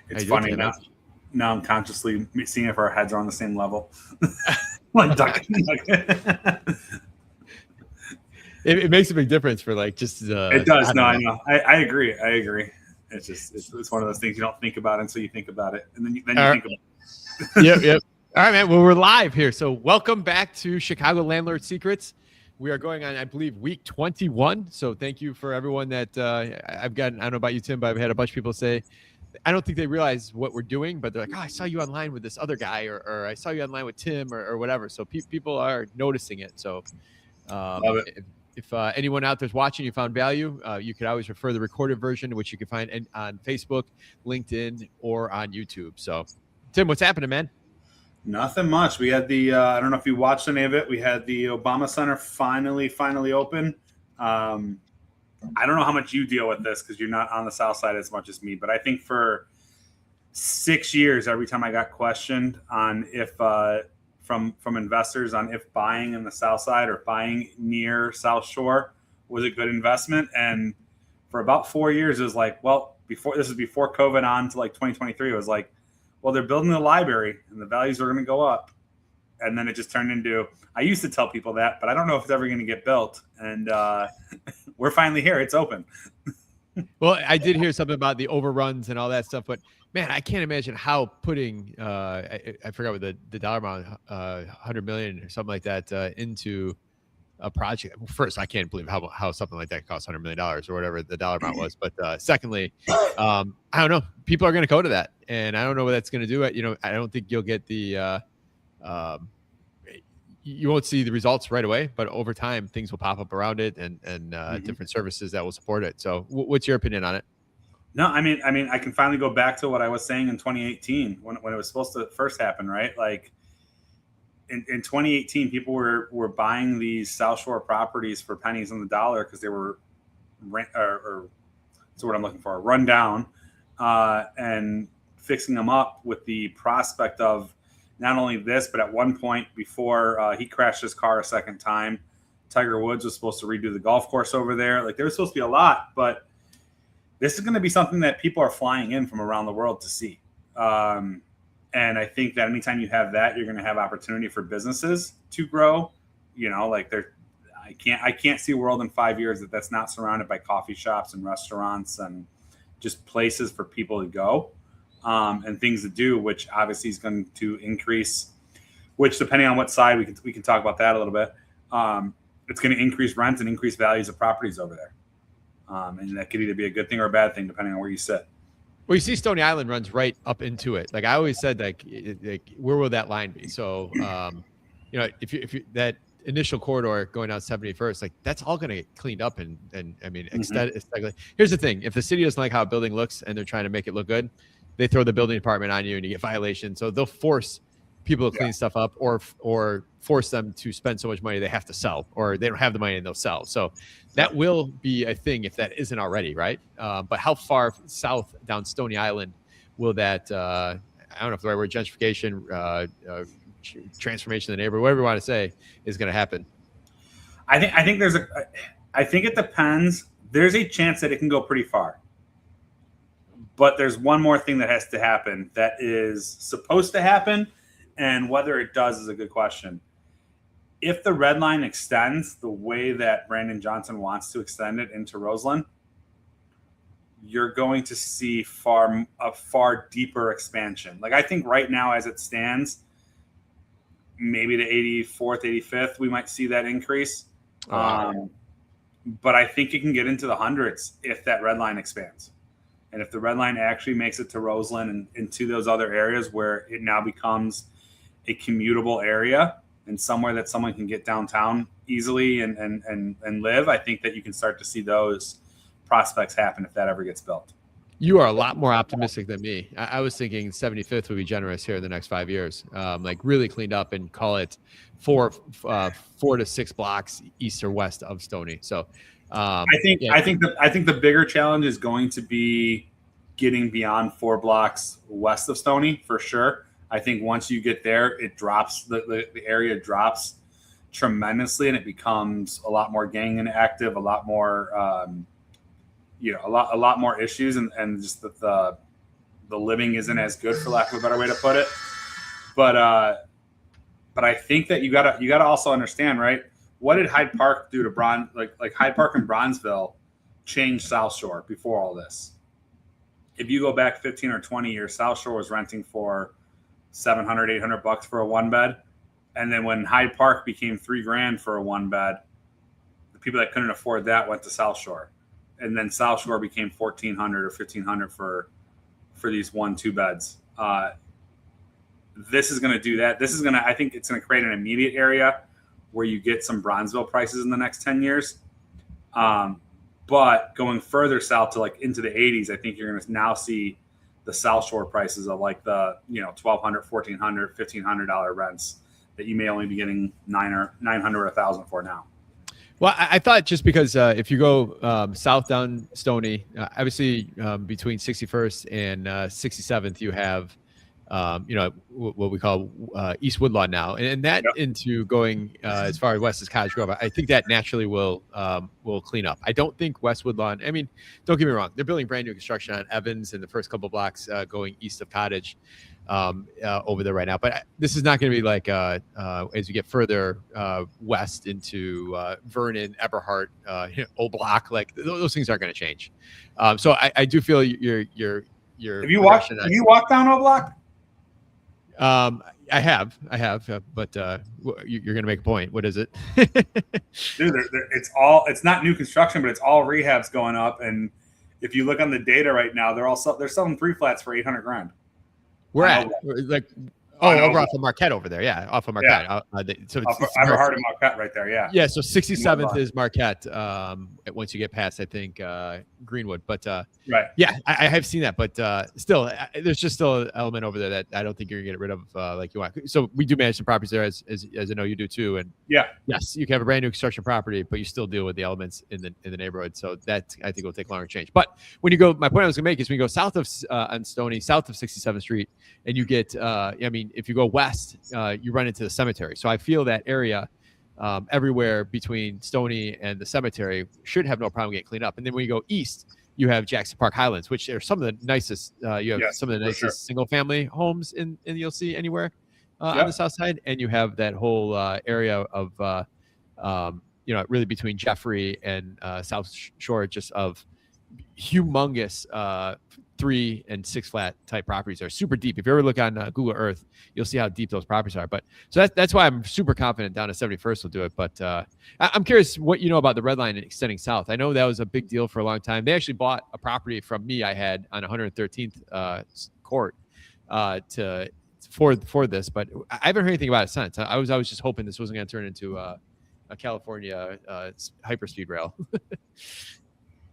It's funny now. Now I'm consciously seeing if our heads are on the same level. Like duck. It makes a big difference for like just. It does. I know. I agree. It's just it's one of those things you don't think about until you think about it, and then you think about it. Yep. All right, man. Well, we're live here, so welcome back to Chicago Landlord Secrets. We are going on, I believe, week 21. So thank you for everyone that I've gotten. I don't know about you, Tim, but I've had a bunch of people say, I don't think they realize what we're doing, but they're like, oh, I saw you online with this other guy, or I saw you online with Tim, or whatever. So people are noticing it. So love it. If anyone out there's watching, you found value, you could always refer the recorded version, which you can find on Facebook, LinkedIn, or on YouTube. So, Tim, what's happening, man? Nothing much. We had the I don't know if you watched any of it. We had the Obama Center finally open. I don't know how much you deal with this because you're not on the South Side as much as me, but I think for 6 years, every time I got questioned on if from investors on if buying in the South Side or buying near South Shore was a good investment, and for about 4 years, it was like, well, before COVID on to like 2023, it was like, well, they're building the library and the values are going to go up. And then it just turned into, I used to tell people that, but I don't know if it's ever going to get built. And we're finally here. It's open. Well, I did hear something about the overruns and all that stuff, but man, I can't imagine how putting, I forgot what the dollar amount, 100 million or something like that into a project. Well, first, I can't believe how something like that costs $100 million or whatever the dollar amount was. But secondly, I don't know. People are going to go to that, and I don't know what that's going to do. You know, I don't think you'll get the you won't see the results right away, but over time, things will pop up around it, and different services that will support it. So, what's your opinion on it? No, I mean, I can finally go back to what I was saying in 2018 when it was supposed to first happen, right? Like. In 2018, people were buying these South Shore properties for pennies on the dollar because they were so what I'm looking for, run down, and fixing them up with the prospect of not only this, but at one point before he crashed his car a second time, Tiger Woods was supposed to redo the golf course over there. Like there was supposed to be a lot, but this is going to be something that people are flying in from around the world to see. And I think that anytime you have that, you're going to have opportunity for businesses to grow. You know, like I can't see a world in 5 years that's not surrounded by coffee shops and restaurants and just places for people to go and things to do, which obviously is going to increase. Which, depending on what side, we can talk about that a little bit. It's going to increase rents and increase values of properties over there, and that could either be a good thing or a bad thing depending on where you sit. Well, you see Stony Island runs right up into it. Like I always said, like where will that line be? So, you know, if you that initial corridor going down 71st, like that's all going to get cleaned up and I mean, extend. Here's the thing: if the city doesn't like how a building looks and they're trying to make it look good, they throw the building department on you and you get violations. So they'll force people to clean stuff up or force them to spend so much money they have to sell, or they don't have the money and they'll sell. So that will be a thing if that isn't already, right? But how far south down Stony Island will that, I don't know if the right word, gentrification, transformation of the neighborhood, whatever you want to say, is going to happen? I think it depends. There's a chance that it can go pretty far. But there's one more thing that has to happen that is supposed to happen, and whether it does is a good question. If the red line extends the way that Brandon Johnson wants to extend it into Roseland, you're going to see a far deeper expansion. Like I think right now as it stands, maybe the 84th, 85th, we might see that increase. But I think it can get into the hundreds if that red line expands. And if the red line actually makes it to Roseland and into those other areas where it now becomes a commutable area and somewhere that someone can get downtown easily and live, I think that you can start to see those prospects happen if that ever gets built. You are a lot more optimistic than me. I was thinking 75th would be generous here in the next 5 years, like really cleaned up and call it 4 to 6 blocks east or west of Stony. So I think the bigger challenge is going to be getting beyond 4 blocks west of Stony for sure. I think once you get there, it drops the area drops tremendously, and it becomes a lot more gang active, a lot more a lot more issues, and just the the living isn't as good, for lack of a better way to put it. But I think that you gotta also understand, right? What did Hyde Park do to like Hyde Park and Bronzeville changed South Shore before all this? If you go back 15 or 20 years, South Shore was renting for $700, $800 for a one bed. And then when Hyde Park became $3,000 for a one bed, the people that couldn't afford that went to South Shore. And then South Shore became $1,400 or $1,500 for these 1-2 beds. This is going to do that. I think it's going to create an immediate area where you get some Bronzeville prices in the next 10 years. But going further south to like into the 80s, I think you're going to now see the South Shore prices of like the, $1,200, $1,400, $1,500 rents that you may only be getting $900 or $1,000 for now. Well, I thought just because if you go south down Stony, obviously between 61st and 67th, you have, what we call East Woodlawn now, and that into going as far west as Cottage Grove. I think that naturally will clean up. I don't think West Woodlawn. I mean, don't get me wrong; they're building brand new construction on Evans in the first couple blocks going east of Cottage over there right now. But this is not going to be like as you get further west into Vernon, Eberhart, Old Block. Like those things aren't going to change. So I do feel your. Have you walked down Old Block? I have, but you're going to make a point. What is it? Dude, it's not new construction, but it's all rehabs going up. And if you look on the data right now, they're selling 3 flats for $800,000. We're at like over off of Marquette over there, off of Marquette. Yeah. So it's Eberhard and Marquette right there, yeah. So 67th is Marquette. Once you get past, I think Greenwood, but right, yeah, I have seen that, but still, there's just still an element over there that I don't think you're gonna get rid of like you want. So we do manage some properties there, as I know you do too, and yes, you can have a brand new construction property, but you still deal with the elements in the neighborhood. So that I think will take longer to change. But when you go, my point I was gonna make is when you go south of on Stony, south of 67th Street, and you get, if you go west, you run into the cemetery. So I feel that area everywhere between Stony and the cemetery should have no problem getting cleaned up. And then when you go east, you have Jackson Park Highlands, which are some of the nicest. You have some of the nicest single family homes in you'll see anywhere on the south side. And you have that whole area of really between Jeffrey and South Shore, just of humongous 3 and 6 flat type properties are super deep. If you ever look on Google Earth, you'll see how deep those properties are. But so that's why I'm super confident down to 71st will do it. But I'm curious what you know about the red line and extending south. I know that was a big deal for a long time. They actually bought a property from me I had on 113th Court for this, but I haven't heard anything about it since. I was just hoping this wasn't going to turn into a California hyperspeed rail.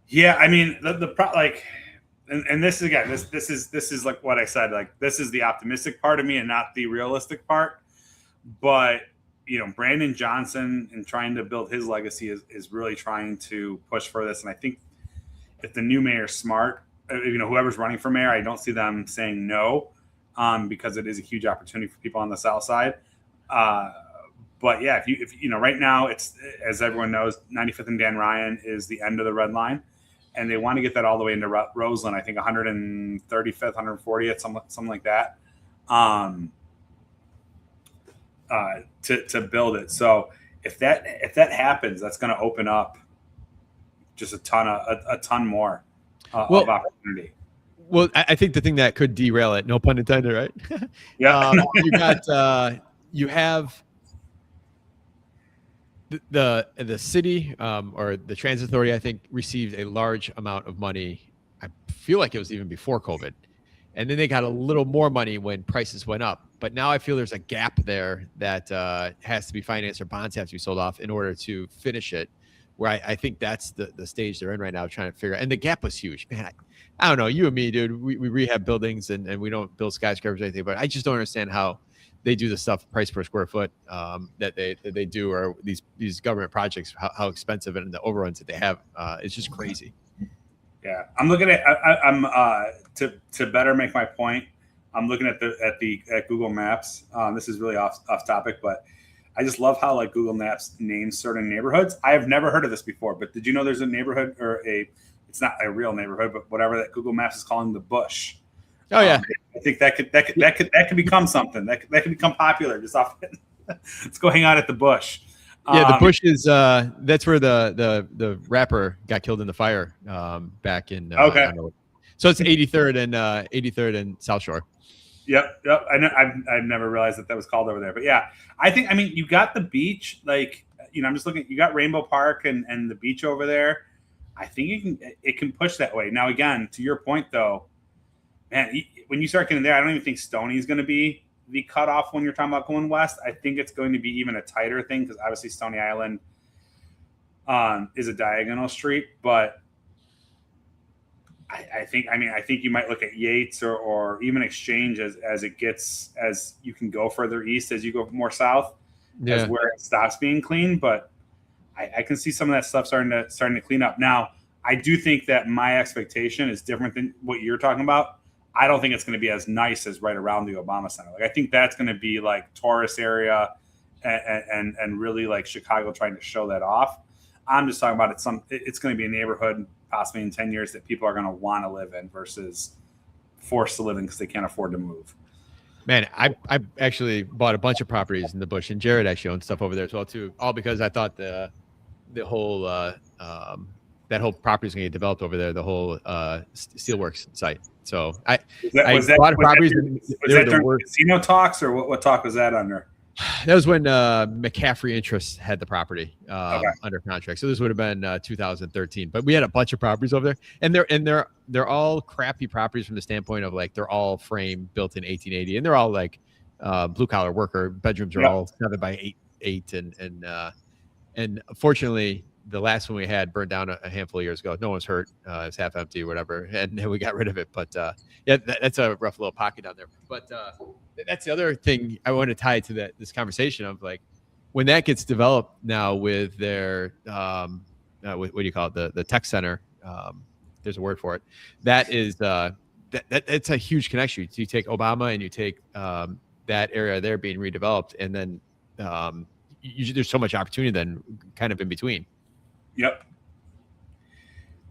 Yeah, I mean and this is again, this is like what I said, like this is the optimistic part of me and not the realistic part. But Brandon Johnson and trying to build his legacy is really trying to push for this. And I think if the new mayor's smart, whoever's running for mayor, I don't see them saying no, because it is a huge opportunity for people on the south side. But yeah, if right now it's, as everyone knows, 95th and Dan Ryan is the end of the red line. And they want to get that all the way into Roseland, I think 135th, 140th, something like that, to build it. So if that happens, that's going to open up just a ton more of opportunity. Well, I think the thing that could derail it, no pun intended, right? Yeah. You have the city or the transit authority, I think, received a large amount of money. I feel like it was even before COVID. And then they got a little more money when prices went up. But now I feel there's a gap there that has to be financed, or bonds have to be sold off in order to finish it, where I think that's the stage they're in right now, trying to figure out. And the gap was huge. Man, I don't know. You and me, dude, we rehab buildings and we don't build skyscrapers or anything, but I just don't understand how they do the stuff, price per square foot that they do, or these government projects, how expensive and the overruns that they have. It's just crazy. Yeah, I'm looking at. I'm to better make my point. I'm looking at Google Maps. This is really off topic, but I just love how like Google Maps names certain neighborhoods. I have never heard of this before, but did you know there's a neighborhood, or it's not a real neighborhood, but whatever, that Google Maps is calling the Bush. Oh yeah. I think that could become something that could become popular. Just off, let's go hang out at the Bush. Yeah, the Bush is that's where the rapper got killed in the fire back in Okay. I don't know. So it's 83rd and South Shore. Yep. I know. I've never realized that was called over there. But yeah, I mean, you got the beach. Like, I'm just looking. You got Rainbow Park and the beach over there. I think it can push that way. Now, again, to your point though, man, when you start getting there, I don't even think Stoney is going to be the cutoff when you're talking about going west. I think it's going to be even a tighter thing because obviously Stony Island is a diagonal street, but I think you might look at Yates or even Exchange as you can go further east as you go more south, as where it stops being clean. But I can see some of that stuff starting to clean up. Now, I do think that my expectation is different than what you're talking about. I don't think it's going to be as nice as right around the Obama Center. Like, I think that's going to be like tourist area and really like Chicago trying to show that off. I'm just talking about it's going to be a neighborhood possibly in 10 years that people are going to want to live in versus forced to live in because they can't afford to move. Man, I actually bought a bunch of properties in the Bush, and Jared actually owned stuff over there as well too. All because I thought the whole that whole property is going to get developed over there, the whole steelworks site. So I bought properties. Was that during casino talks or what talk was that under? That was when McCaffrey Interests had the property under contract. So this would have been 2013. But we had a bunch of properties over there, and they're all crappy properties from the standpoint of like they're all frame built in 1880, and they're all like blue collar worker bedrooms are all 7 by 8, and fortunately the last one we had burned down a handful of years ago. No one's hurt. It's half empty or whatever, and we got rid of it. But yeah, that's a rough little pocket down there. But that's the other thing I want to tie to this conversation of like when that gets developed now with their what do you call it, the tech center. There's a word for it. That is that's a huge connection. So you take Obama and you take that area there being redeveloped, and then there's so much opportunity then kind of in between. Yep.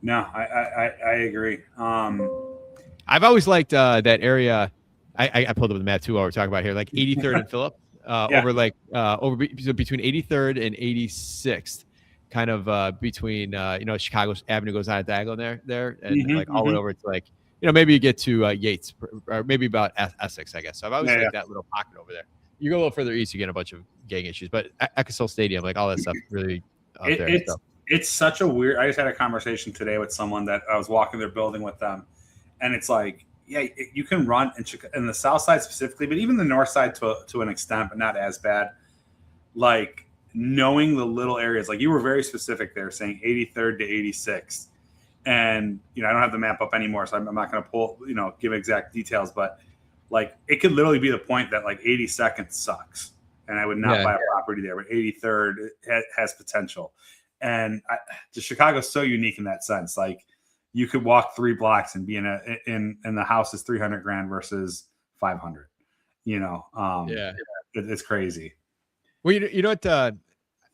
No, I agree. I've always liked that area. I pulled up the map too while we're talking about here, like 83rd and Phillip, over between 83rd and 86th, kind of between Chicago Avenue goes on a diagonal there, and like all the way over to like maybe you get to Yates or maybe about Essex, I guess. So I've always liked that little pocket over there. You go a little further east, you get a bunch of gang issues, but Eccleston Stadium, like all that stuff, really out there. It's such a weird. I just had a conversation today with someone that I was walking their building with them, and it's like, yeah, you can run in the south side specifically, but even the north side to an extent, but not as bad. Like knowing the little areas, like you were very specific there, saying 83rd to 86th, and I don't have the map up anymore, so I'm not going to give exact details, but like it could literally be the point that like 82nd sucks, and I would not buy a property there, but 83rd has potential. And Chicago's so unique in that sense. Like you could walk 3 blocks and be in the house is $300,000 versus 500. It's crazy. Well, you know what?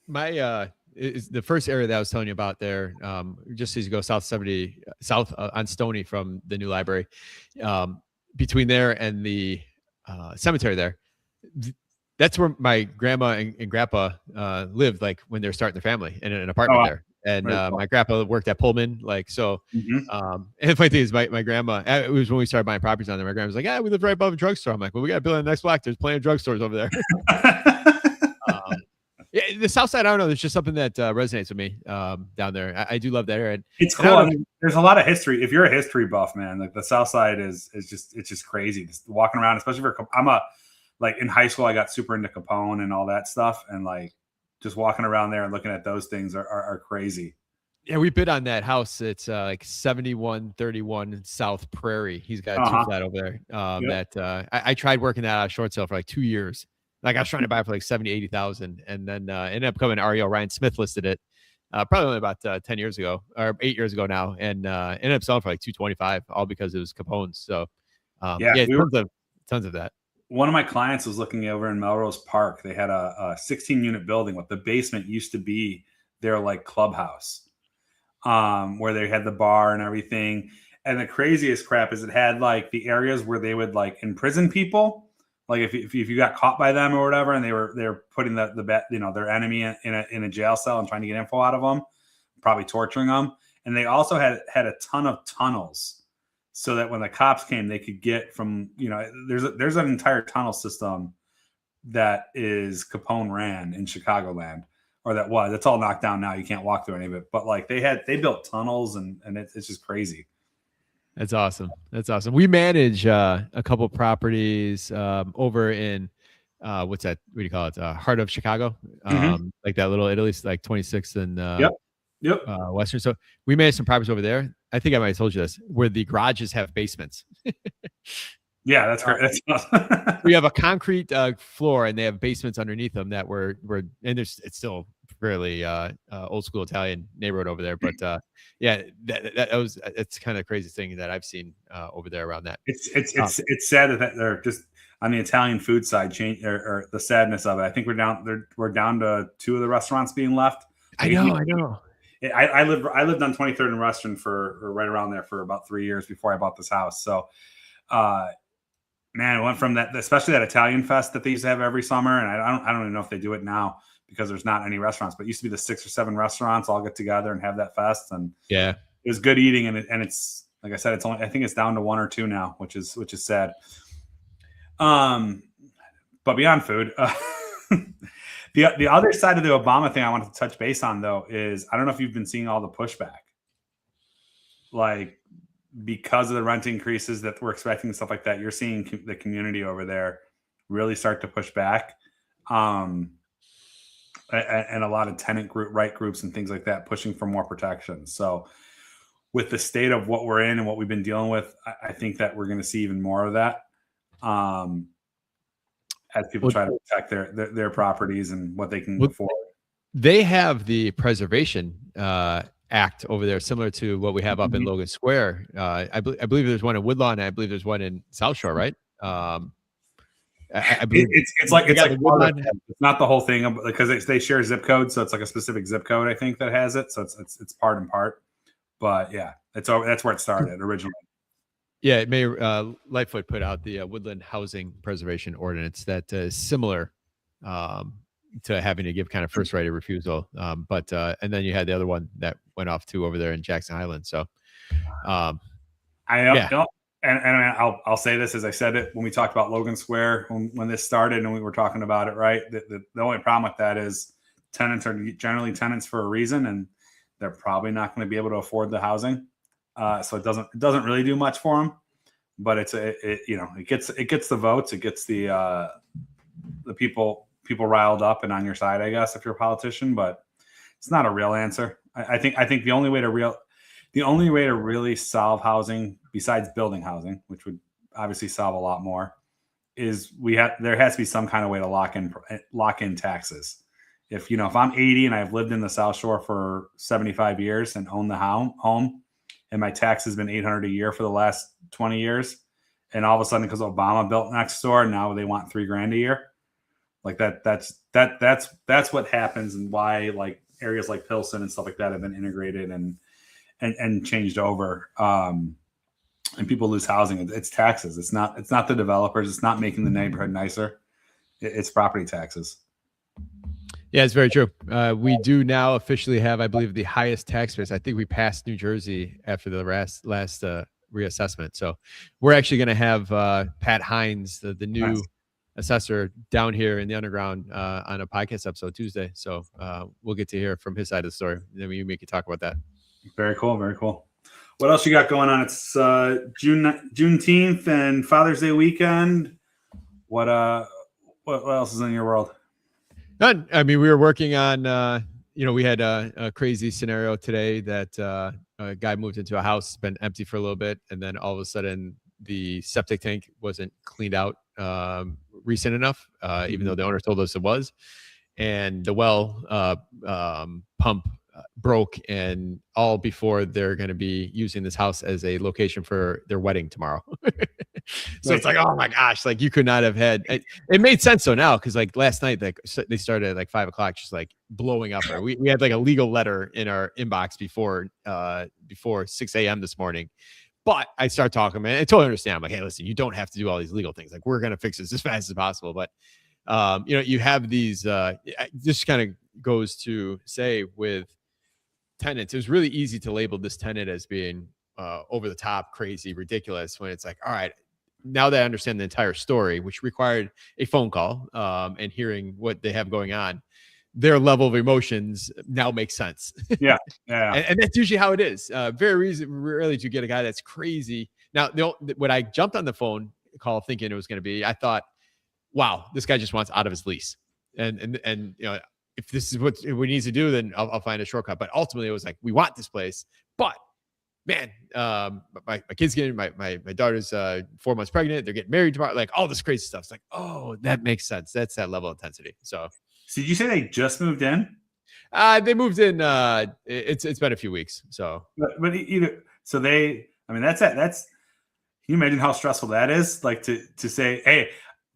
My is the first area that I was telling you about there. Just as you go south on Stony from the new library, between there and the cemetery there. That's where my grandma and grandpa lived, like when they were starting their family in an apartment there. And my grandpa worked at Pullman, like so. And the funny thing is, my grandma. It was when we started buying properties on there. My grandma was like, "Yeah, we live right above a drugstore." I'm like, "Well, we got to build on the next block. There's plenty of drugstores over there." Yeah, the South Side. I don't know. There's just something that resonates with me down there. I do love that area. It's cool. I mean, there's a lot of history. If you're a history buff, man, like the South Side is just crazy. Just walking around, especially like in high school, I got super into Capone and all that stuff. And like just walking around there and looking at those things are crazy. Yeah, we bid on that house. It's like 7131 South Prairie. He's got a 2-flat over there. That I tried working that out of short sale for like 2 years. Like I was trying to buy it for like 70, 80,000. And then ended up coming REO. Ryan Smith listed it probably only about 10 years ago or 8 years ago now. And ended up selling for like 225, all because it was Capone's. So tons of that. One of my clients was looking over in Melrose Park. They had a 16-unit building. What the basement used to be their like clubhouse, where they had the bar and everything. And the craziest crap is it had like the areas where they would like imprison people. Like if you got caught by them or whatever, and they're putting their enemy in a jail cell and trying to get info out of them, probably torturing them. And they also had a ton of tunnels, so that when the cops came, they could get from there's an entire tunnel system that is Capone ran in Chicagoland, or it's all knocked down now. You can't walk through any of it, but like they built tunnels and it's just crazy. That's awesome. That's awesome. We manage a couple properties over in what's that? What do you call it? Heart of Chicago, like that little Italy, like 26th and Yep. Western. So we manage some properties over there. I think I might have told you this, where the garages have basements. Yeah, that's great. That's awesome. We have a concrete floor, and they have basements underneath them that it's still fairly old school Italian neighborhood over there. But it's kind of the craziest thing that I've seen over there around that. It's sad that they're just on the Italian food side change or the sadness of it. I think we're down to 2 of the restaurants being left. I know. I lived on 23rd and Western or right around there for about 3 years before I bought this house. So, man, it went from that, especially that Italian fest that they used to have every summer. And I don't even know if they do it now because there's not any restaurants, but it used to be the 6 or 7 restaurants all get together and have that fest. And yeah, it was good eating. And it's, like I said, I think it's down to 1 or 2 now, which is sad. But beyond food, the other side of the Obama thing I wanted to touch base on, though, is I don't know if you've been seeing all the pushback, like because of the rent increases that we're expecting and stuff like that. You're seeing the community over there really start to push back, and a lot of tenant right groups and things like that pushing for more protection. So, with the state of what we're in and what we've been dealing with, I think that we're going to see even more of that. As people try to protect their properties and what they can afford. They have the Preservation Act over there, similar to what we have up in Logan Square. I believe there's one in Woodlawn, and I believe there's one in South Shore, right? I believe it's like it's not the whole thing because they share zip codes, so it's like a specific zip code I think that has it. So it's part and part, but yeah, that's where it started originally. Yeah, it may Lightfoot put out the Woodland Housing Preservation Ordinance that is similar to having to give kind of first right of refusal. But and then you had the other one that went off too over there in Jackson Highland. So I know, and I'll say this as I said it when we talked about Logan Square when this started and we were talking about it, right? The only problem with that is tenants are generally tenants for a reason, and they're probably not going to be able to afford the housing. So it doesn't really do much for them, but it gets the votes, it gets the people riled up and on your side, I guess, if you're a politician, but it's not a real answer. I think the only way to really solve housing besides building housing, which would obviously solve a lot more, is there has to be some kind of way to lock in taxes. If I'm 80 and I've lived in the South Shore for 75 years and own the home, and my tax has been $800 a year for the last 20 years. And all of a sudden, because Obama built next door, now they want $3,000 a year. Like that's what happens, and why like areas like Pilsen and stuff like that have been integrated and changed over. And people lose housing. It's taxes. It's not the developers. It's not making the neighborhood nicer. It's property taxes. Yeah, it's very true. We do now officially have, I believe, the highest tax base. I think we passed New Jersey after the last reassessment. So we're actually going to have Pat Hines, the new assessor, down here in the underground on a podcast episode Tuesday. So we'll get to hear from his side of the story. Then we can talk about that. Very cool. Very cool. What else you got going on? It's Juneteenth and Father's Day weekend. What else is in your world? None. I mean, we were working on, we had a crazy scenario today that a guy moved into a house, been empty for a little bit, and then all of a sudden the septic tank wasn't cleaned out recent enough, even though the owner told us it was. And the well pump broke, and all before they're going to be using this house as a location for their wedding tomorrow. So it's like, oh my gosh, like you could not have had it made sense though now, because like last night, like they started at like 5 o'clock, just like blowing up. We had like a legal letter in our inbox before 6 a.m. this morning, But I start talking, man. I totally understand. I'm like, hey, listen, you don't have to do all these legal things. Like, we're gonna fix this as fast as possible. But you have these. This kind of goes to say with tenants, it was really easy to label this tenant as being over the top, crazy, ridiculous. When it's like, all right, now that I understand the entire story, which required a phone call and hearing what they have going on, their level of emotions now makes sense. Yeah. And that's usually how it is. Very rarely do you get a guy that's crazy. Now, when I jumped on the phone call thinking it was going to be, I thought, wow, this guy just wants out of his lease. And if this is what we need to do, then I'll find a shortcut. But ultimately, it was like, we want this place. But man, my kid's getting, my daughter's 4 months pregnant. They're getting married tomorrow. Like all this crazy stuff. It's like, oh, that makes sense. That's that level of intensity. So did you say they just moved in? They moved in. It's been a few weeks. So, but either so they. I mean, that's it. That's. Can you imagine how stressful that is? Like to say, hey,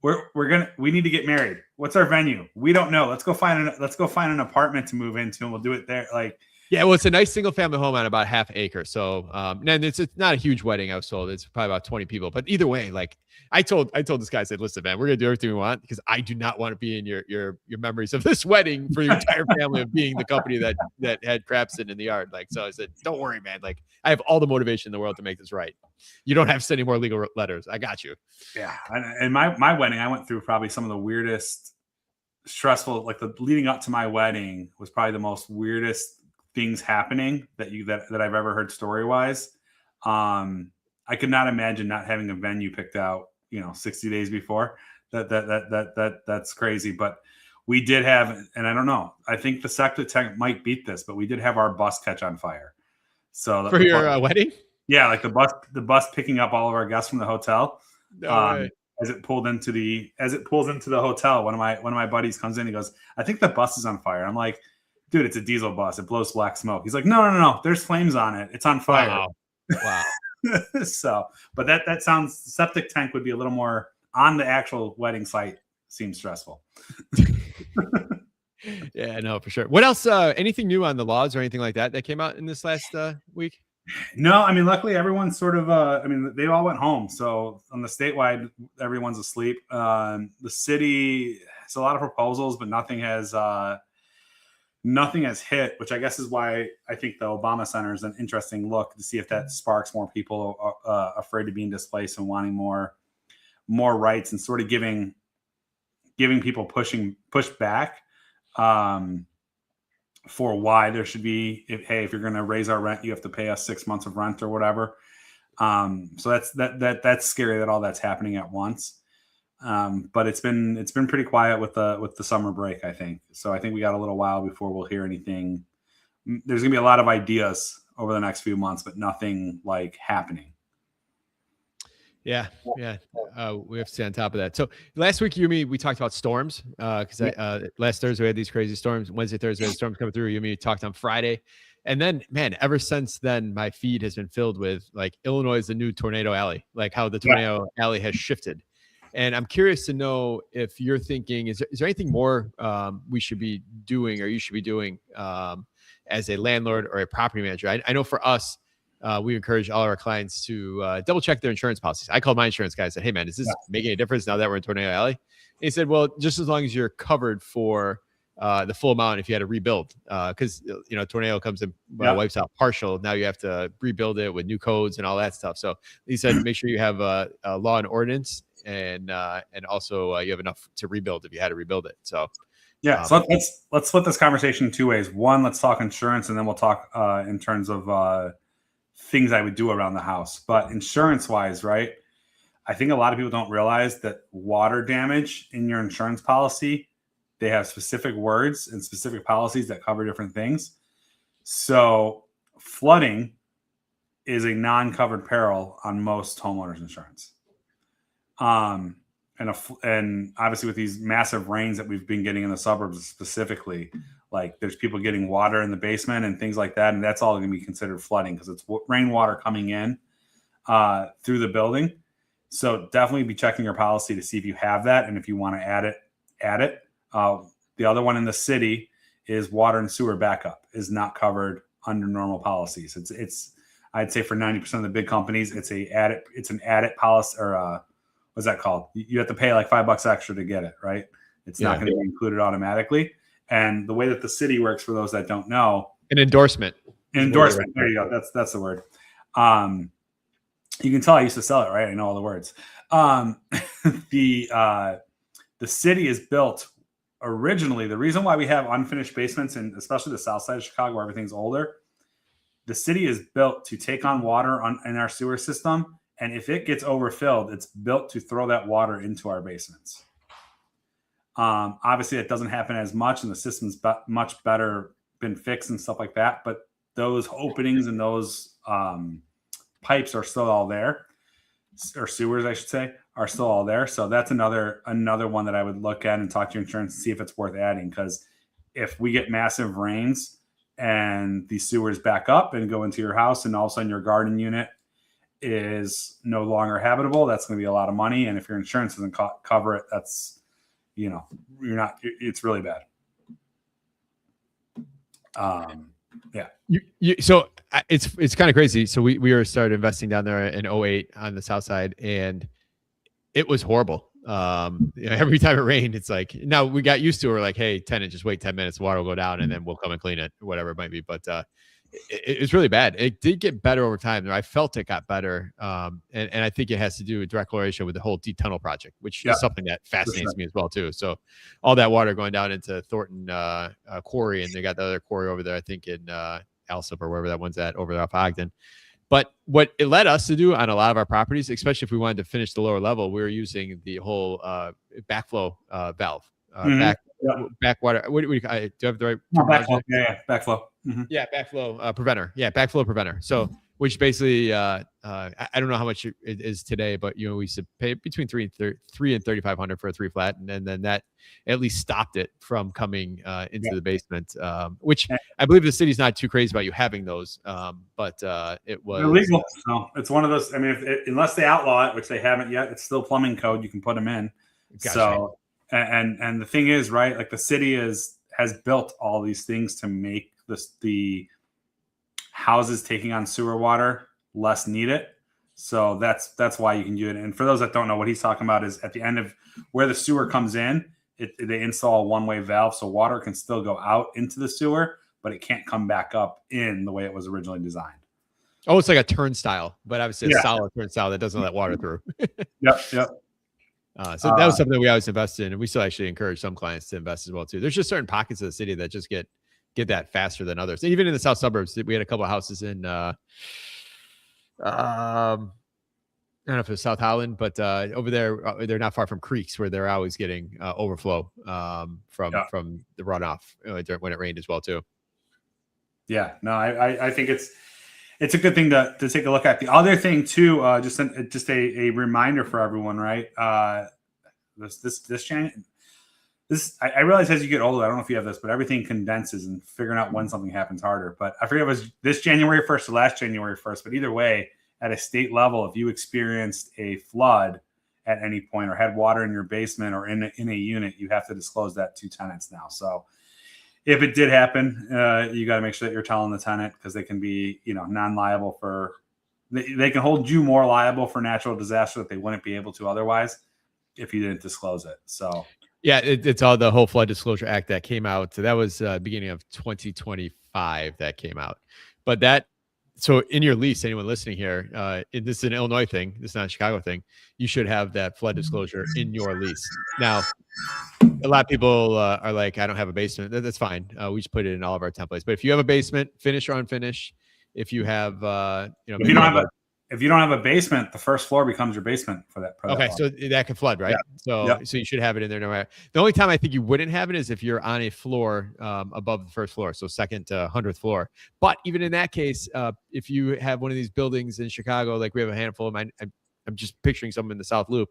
we need to get married. What's our venue? We don't know. Let's go find an apartment to move into, and we'll do it there. Like. Yeah, well, it's a nice single family home on about half acre. So, and it's not a huge wedding. I was told it's probably about 20 people. But either way, like I told this guy, I said, listen, man, we're gonna do everything we want because I do not want to be in your memories of this wedding for your entire family of being the company that had crap sitting in the yard. Like, so I said, don't worry, man. Like, I have all the motivation in the world to make this right. You don't have to send any more legal letters. I got you. Yeah, and my wedding, I went through probably some of the weirdest, stressful. Like the leading up to my wedding was probably the most weirdest things happening that I've ever heard story wise. I could not imagine not having a venue picked out, 60 days before. That's crazy. But we did have, and I don't know, I think the septic tank might beat this, but we did have our bus catch on fire. So for your wedding? Yeah, like the bus picking up all of our guests from the hotel. No way. As it pulls into the hotel, one of my buddies comes in. He goes, "I think the bus is on fire." I'm like, dude, it's a diesel bus. It blows black smoke. He's like, no. There's flames on it. It's on fire. Wow. So, but that sounds, septic tank would be a little more on the actual wedding site. Seems stressful. Yeah, no, for sure. What else? Anything new on the laws or anything like that came out in this last week? No, I mean, luckily everyone's sort of, they all went home. So on the statewide, everyone's asleep. The city has a lot of proposals, but nothing has hit, which I guess is why I think the Obama Center is an interesting look to see if that sparks more people afraid of being displaced and wanting more rights and sort of giving people push back for why there should be, if you're going to raise our rent, you have to pay us 6 months of rent or whatever. So that's scary that all that's happening at once. But it's been pretty quiet with the summer break, I think. So I think we got a little while before we'll hear anything. There's gonna be a lot of ideas over the next few months, but nothing like happening. Yeah. We have to stay on top of that. So last week, you and me, we talked about storms because last Thursday we had these crazy storms. Wednesday, Thursday, the storms coming through. You and me talked on Friday. And then, man, ever since then, my feed has been filled with like Illinois is the new tornado alley, like how the tornado alley has shifted. And I'm curious to know if you're thinking, is there anything more we should be doing or you should be doing as a landlord or a property manager? I know for us, we encourage all our clients to double check their insurance policies. I called my insurance guy and said, hey, man, is this making a difference now that we're in Tornado Alley? And he said, well, just as long as you're covered for the full amount if you had to rebuild. Because, tornado comes and wipes out partial. Now you have to rebuild it with new codes and all that stuff. So he said, make sure you have a law and ordinance and also you have enough to rebuild if you had to rebuild it. So so let's split this conversation in two ways. One, let's talk insurance, and then we'll talk in terms of things I would do around the house. But insurance wise, right? I think a lot of people don't realize that water damage in your insurance policy, they have specific words and specific policies that cover different things. So flooding is a non-covered peril on most homeowners insurance. And obviously with these massive rains that we've been getting in the suburbs specifically, like there's people getting water in the basement and things like that. And that's all going to be considered flooding because it's rainwater coming in through the building. So definitely be checking your policy to see if you have that. And if you want to add it. The other one in the city is water and sewer backup is not covered under normal policies. I'd say for 90% of the big companies, it's an added policy, or what's that called? You have to pay like $5 extra to get it, right? It's not going to be included automatically. And the way that the city works, for those that don't know, an endorsement. Endorsement. There you go. That's the word. You can tell I used to sell it, right? I know all the words. The city is built originally. The reason why we have unfinished basements, and especially the south side of Chicago, where everything's older, the city is built to take on water in our sewer system. And if it gets overfilled, it's built to throw that water into our basements. Obviously, it doesn't happen as much, and the system's much better been fixed and stuff like that. But those openings and those pipes are still all there, or sewers, I should say, are still all there. So that's another one that I would look at and talk to your insurance and see if it's worth adding. Because if we get massive rains and the sewers back up and go into your house, and all of a sudden your garden unit is no longer habitable, that's going to be a lot of money. And if your insurance doesn't cover it, that's, it's really bad. Yeah. So it's kind of crazy. So we were started investing down there in 2008 on the south side, and it was horrible. Every time it rained, it's like, now we got used to it. We're like, hey, tenant, just wait 10 minutes, the water will go down, and then we'll come and clean it, or whatever it might be. But it's really bad. It did get better over time. I felt it got better. And I think it has to do with direct correlation with the whole deep tunnel project, which is something that fascinates me as well, too. So all that water going down into Thornton Quarry, and they got the other quarry over there, I think in Alsop or wherever that one's at, over there off Ogden. But what it led us to do on a lot of our properties, especially if we wanted to finish the lower level, we were using the whole backflow valve, backwater. What do you have the right backflow? Yeah, backflow. Mm-hmm. Yeah, backflow preventer. Yeah, backflow preventer. So, which basically, I don't know how much it is today, but we used to pay between $3,000 and $3,500 for a 3 flat, and then that at least stopped it from coming into the basement. Which I believe the city's not too crazy about you having those, but it was illegal. So it's one of those. I mean, unless they outlaw it, which they haven't yet, it's still plumbing code. You can put them in. Gotcha. So, and the thing is, right? Like the city has built all these things to make the houses taking on sewer water less need it. So that's why you can do it. And for those that don't know, what he's talking about is at the end of where the sewer comes in, they install a one-way valve, so water can still go out into the sewer, but it can't come back up in the way it was originally designed. Oh, it's like a turnstile, but obviously a solid turnstile that doesn't let water through. Yep. So that was something that we always invested in, and we still actually encourage some clients to invest as well too. There's just certain pockets of the city that just get that faster than others. And even in the south suburbs, we had a couple of houses in I don't know if it was South Holland, but over there, they're not far from creeks where they're always getting overflow from the runoff when it rained as well too. Yeah, no, I think it's a good thing to take a look at. The other thing too, just a reminder for everyone, right? I realize as you get older, I don't know if you have this, but everything condenses, and figuring out when something happens harder. But I forget if it was this January 1st or last January 1st, but either way, at a state level, if you experienced a flood at any point or had water in your basement or in a unit, you have to disclose that to tenants now. So if it did happen, you got to make sure that you're telling the tenant, because they can be, non-liable they can hold you more liable for natural disaster that they wouldn't be able to otherwise if you didn't disclose it. So yeah, it's all the whole Flood Disclosure Act that came out. So that was beginning of 2025 that came out. But so in your lease, anyone listening here, this is an Illinois thing. This is not a Chicago thing. You should have that flood disclosure in your lease. Now, a lot of people are like, I don't have a basement. That's fine. We just put it in all of our templates. But if you have a basement, finish or unfinished, if you have, if you don't have a basement, the first floor becomes your basement for that. Okay, so that can flood, right? Yeah. So you should have it in there no matter. The only time I think you wouldn't have it is if you're on a floor above the first floor, so second to 100th floor. But even in that case, if you have one of these buildings in Chicago, like we have a handful of mine, I'm just picturing some in the South Loop,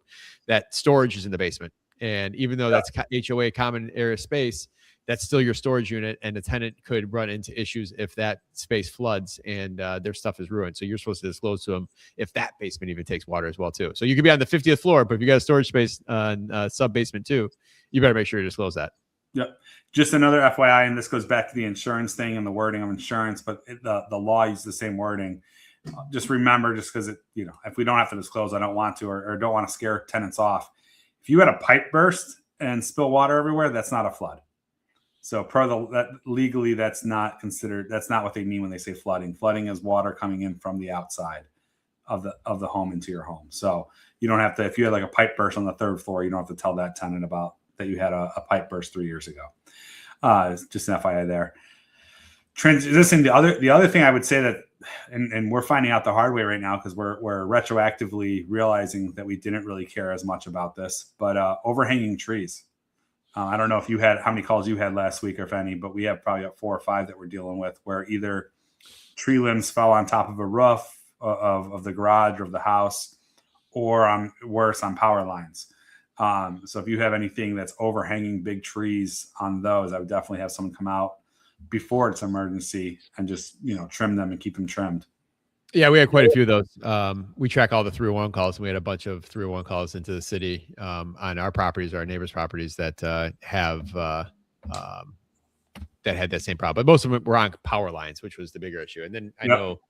that storage is in the basement. And even though that's HOA, common area space, that's still your storage unit, and the tenant could run into issues if that space floods and their stuff is ruined. So you're supposed to disclose to them if that basement even takes water as well too. So you could be on the 50th floor, but if you got a storage space sub basement too, you better make sure you disclose that. Yep. Just another FYI, and this goes back to the insurance thing and the wording of insurance, but the law uses the same wording. just remember, just because if we don't have to disclose, I don't want to, or don't want to scare tenants off. If you had a pipe burst and spill water everywhere, that's not a flood. So legally, that's not considered. That's not what they mean when they say flooding. Flooding is water coming in from the outside of the home into your home. So you don't have to. If you had like a pipe burst on the third floor, you don't have to tell that tenant about that you had a pipe burst 3 years ago. Just an FYI there. Transitioning the other thing I would say that, and we're finding out the hard way right now because we're retroactively realizing that we didn't really care as much about this, but overhanging trees. I don't know if you had how many calls you had last week or if any, but we have probably 4 or 5 that we're dealing with where either tree limbs fell on top of a roof of the garage or of the house, or worse, on power lines. So if you have anything that's overhanging big trees on those, I would definitely have someone come out before it's an emergency and just trim them and keep them trimmed. Yeah, we had quite a few of those. We track all the 301 calls, and we had a bunch of 301 calls into the city on our properties, or our neighbors' properties that had that same problem. But most of them were on power lines, which was the bigger issue. And then I know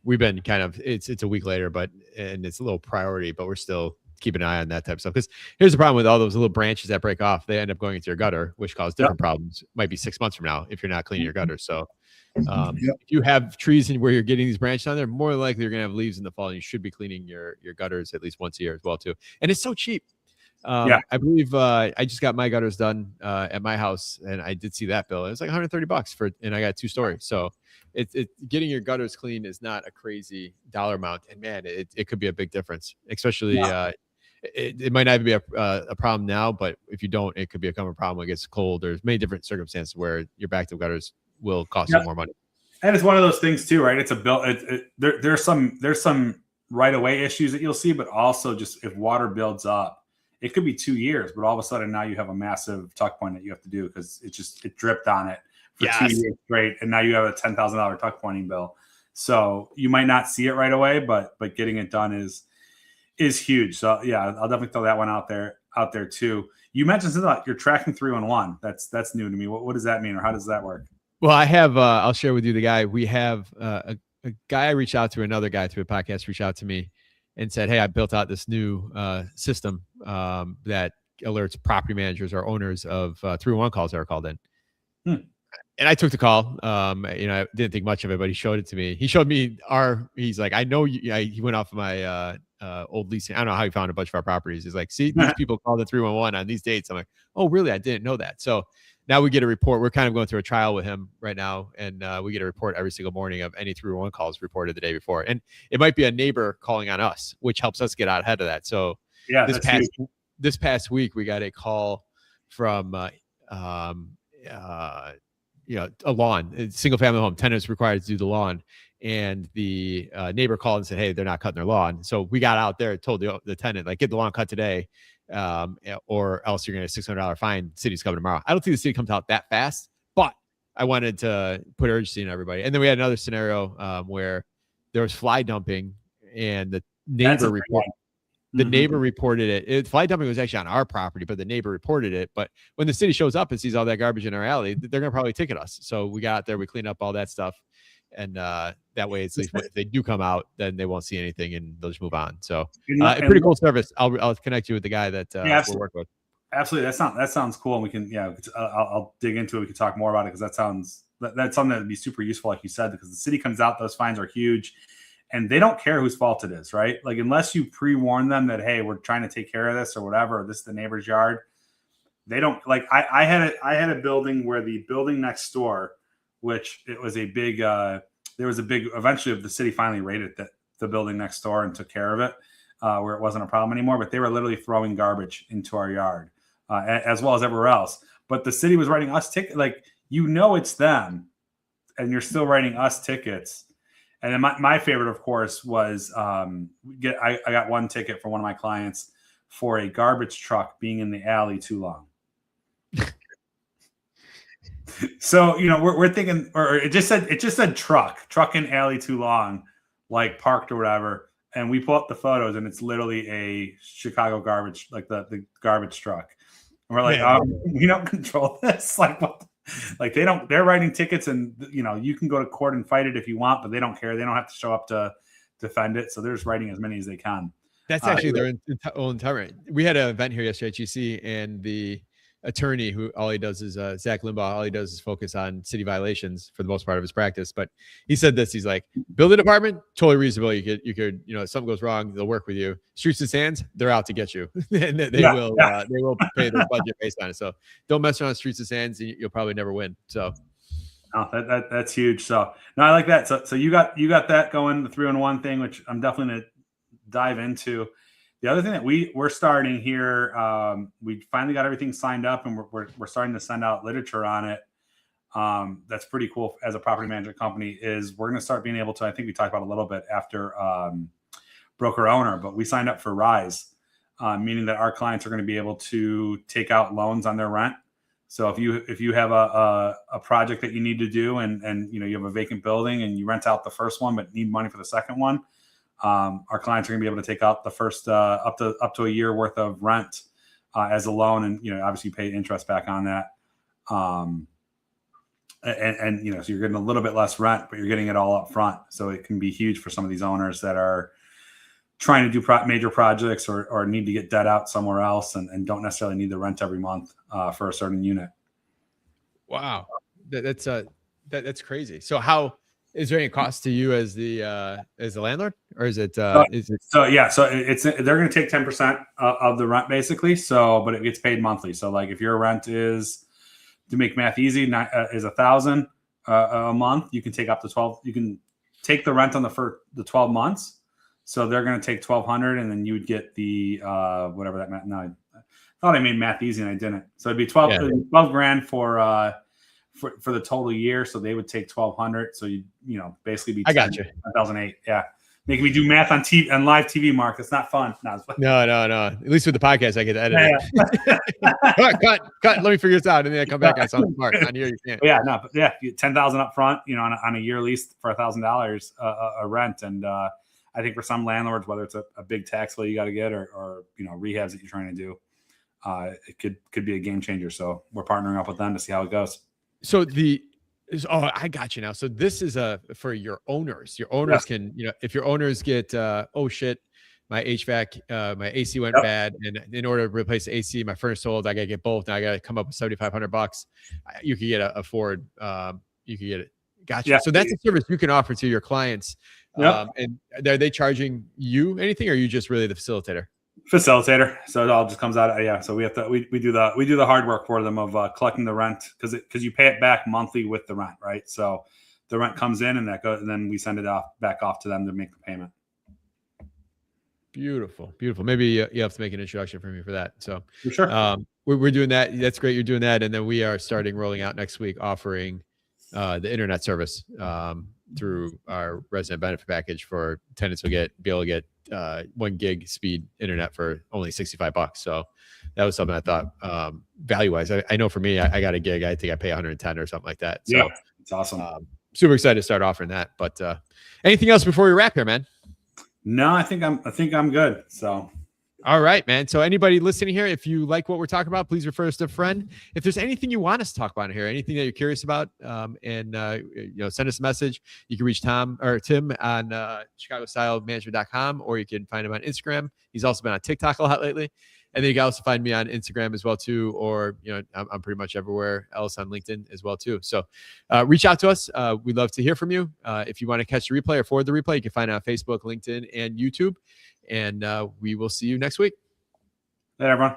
we've been it's a week later, and it's a little priority, but we're still keeping an eye on that type of stuff. Because here's the problem with all those little branches that break off, they end up going into your gutter, which cause different problems. Might be 6 months from now if you're not cleaning your gutter. So if you have trees where you're getting these branches on there, more likely you're going to have leaves in the fall, and you should be cleaning your gutters at least once a year as well too. And it's so cheap. I believe I just got my gutters done at my house, and I did see that bill. It was like $130 and I got 2 stories. So it getting your gutters clean is not a crazy dollar amount, and man, it could be a big difference. Especially it might not even be a problem now, but if you don't, it could become a problem when it gets cold. There's many different circumstances where your backed-up gutters will cost you more money. And it's one of those things too, right? It's a bill. There's some right away issues that you'll see, but also just if water builds up, it could be 2 years, but all of a sudden now you have a massive tuck point that you have to do because it dripped on it for 2 years straight, and now you have a $10,000 tuck pointing bill. So you might not see it right away, but getting it done is huge. So yeah, I'll definitely throw that one out there too. You mentioned something like you're tracking 311. That's new to me. What does that mean, or how does that work? Well, I have, I'll share with you the guy. We have a guy I reached out to, another guy through a podcast reached out to me and said, hey, I built out this new system that alerts property managers or owners of 311 calls that are called in. And I took the call. I didn't think much of it, but he showed it to me. He showed me he's like, I know you, he went off of my old leasing. I don't know how he found a bunch of our properties. He's like, see, these people call the 311 on these dates. I'm like, oh, really? I didn't know that. So now we get a report. We're kind of going through a trial with him right now, and we get a report every single morning of any 311 calls reported the day before. And it might be a neighbor calling on us, which helps us get out ahead of that. So this past week, we got a call from a lawn, a single family home. Tenants required to do the lawn, and the neighbor called and said, hey, they're not cutting their lawn. So we got out there, told the tenant, like, get the lawn cut today, or else you're going to get a $600 fine. City's coming tomorrow. I don't think the city comes out that fast, but I wanted to put urgency in everybody. And then we had another scenario where there was fly dumping, and the neighbor reported it. Fly dumping was actually on our property, but the neighbor reported it. But when the city shows up and sees all that garbage in our alley, they're going to probably ticket us. So we got out there, we cleaned up all that stuff. And that way, it's, if they do come out, then they won't see anything and they'll just move on. So a pretty cool service. I'll connect you with the guy that we'll work with. Absolutely. That sounds cool. And we can, I'll dig into it. We can talk more about it because that's something that would be super useful, like you said, because the city comes out, those fines are huge. And they don't care whose fault it is, right? Like, unless you pre-warn them that, hey, we're trying to take care of this or whatever, or this is the neighbor's yard, they don't. Like, I had a building where the building next door, which it was a big, eventually the city finally raided the building next door and took care of it, where it wasn't a problem anymore. But they were literally throwing garbage into our yard, as well as everywhere else. But the city was writing us tickets, like, it's them, and you're still writing us tickets. And then my favorite, of course, was I got one ticket from one of my clients for a garbage truck being in the alley too long. So, we're thinking, or it just said truck in alley too long, like parked or whatever. And we pull up the photos, and it's literally a Chicago garbage, like the garbage truck. And we're like, we don't control this. Like, what? Like, they're writing tickets, and you can go to court and fight it if you want, but they don't care. They don't have to show up to defend it. So they're just writing as many as they can. That's actually their own time. We had an event here yesterday at GC, and the attorney, who all he does is Zach Limbaugh, all he does is focus on city violations for the most part of his practice. But he said this: he's like, building department, totally reasonable. You could, if something goes wrong, they'll work with you. Streets and sands, they're out to get you, and they will pay their budget based on it. So don't mess around with streets and sands, and you'll probably never win. So. Oh, that's huge. So no, I like that. So you got that going, the 3-in-1 thing, which I'm definitely gonna dive into. The other thing that we're starting here, we finally got everything signed up, and we're starting to send out literature on it. That's pretty cool as a property management company. Is we're going to start being able to. I think we talked about a little bit after broker owner, but we signed up for Rise, meaning that our clients are going to be able to take out loans on their rent. So if you have a project that you need to do, and you have a vacant building and you rent out the first one but need money for the second one, our clients are going to be able to take out the first up to a year worth of rent as a loan, and obviously pay interest back on that. And so you're getting a little bit less rent, but you're getting it all up front. So it can be huge for some of these owners that are trying to do major projects or need to get debt out somewhere else and don't necessarily need the rent every month for a certain unit. Wow, that's crazy. So how is there any cost to you as the landlord, or is it? So it's they're going to take 10% of the rent basically. So, but it gets paid monthly. So like if your rent is, to make math easy, is $1,000 a month, you can take up to 12. You can take the rent on the 12 months. So they're going to take $1,200, and then you would get the whatever that meant. No, I thought I made math easy and I didn't. So it'd be $12 grand for the total year. So they would take $1,200. So you basically be 1,008. Yeah, making me do math on TV and live TV, Mark. It's not fun. No. At least with the podcast, I get to edit it. Cut. Let me figure this out, and then I come back. I sound smart. On here, you can't. But $10,000 up front. On a year lease for $1,000 a rent, and I think for some landlords, whether it's a big tax bill you got to get or rehabs that you're trying to do, it could be a game changer. So we're partnering up with them to see how it goes. So I got you now. So this is for your owners. Your owners can, if your owners get, oh shit, my HVAC, my AC went bad, and in order to replace the AC, my furnace sold. I got to get both. Now I got to come up with $7,500. You could get a Ford. You could get it. Gotcha. Yeah. So that's a service you can offer to your clients. And are they charging you anything, or are you just really the facilitator? Facilitator. So it all just comes out. So we have to we do the hard work for them of collecting the rent because you pay it back monthly with the rent, right? So the rent comes in and and then we send it back off to them to make the payment. Beautiful. Maybe you have to make an introduction for me for that. So for sure. We're doing that. That's great. You're doing that, and then we are rolling out next week, offering the internet service through our resident benefit package for tenants will be able to get 1 gig speed internet for only $65. So that was something I thought value wise. I know for me, I got a gig. I think I pay 110 or something like that. So it's awesome. Super excited to start offering that. But anything else before we wrap here, man? No, I think I'm good. So. All right, man. So anybody listening here, if you like what we're talking about, please refer us to a friend. If there's anything you want us to talk about here, anything that you're curious about, send us a message. You can reach Tim on ChicagoStyleManagement.com, or you can find him on Instagram. He's also been on TikTok a lot lately. And then you can also find me on Instagram as well too, or I'm pretty much everywhere else on LinkedIn as well too. So reach out to us. We'd love to hear from you. If you want to catch the replay or forward the replay, you can find it on Facebook, LinkedIn, and YouTube. And we will see you next week. Hey, everyone.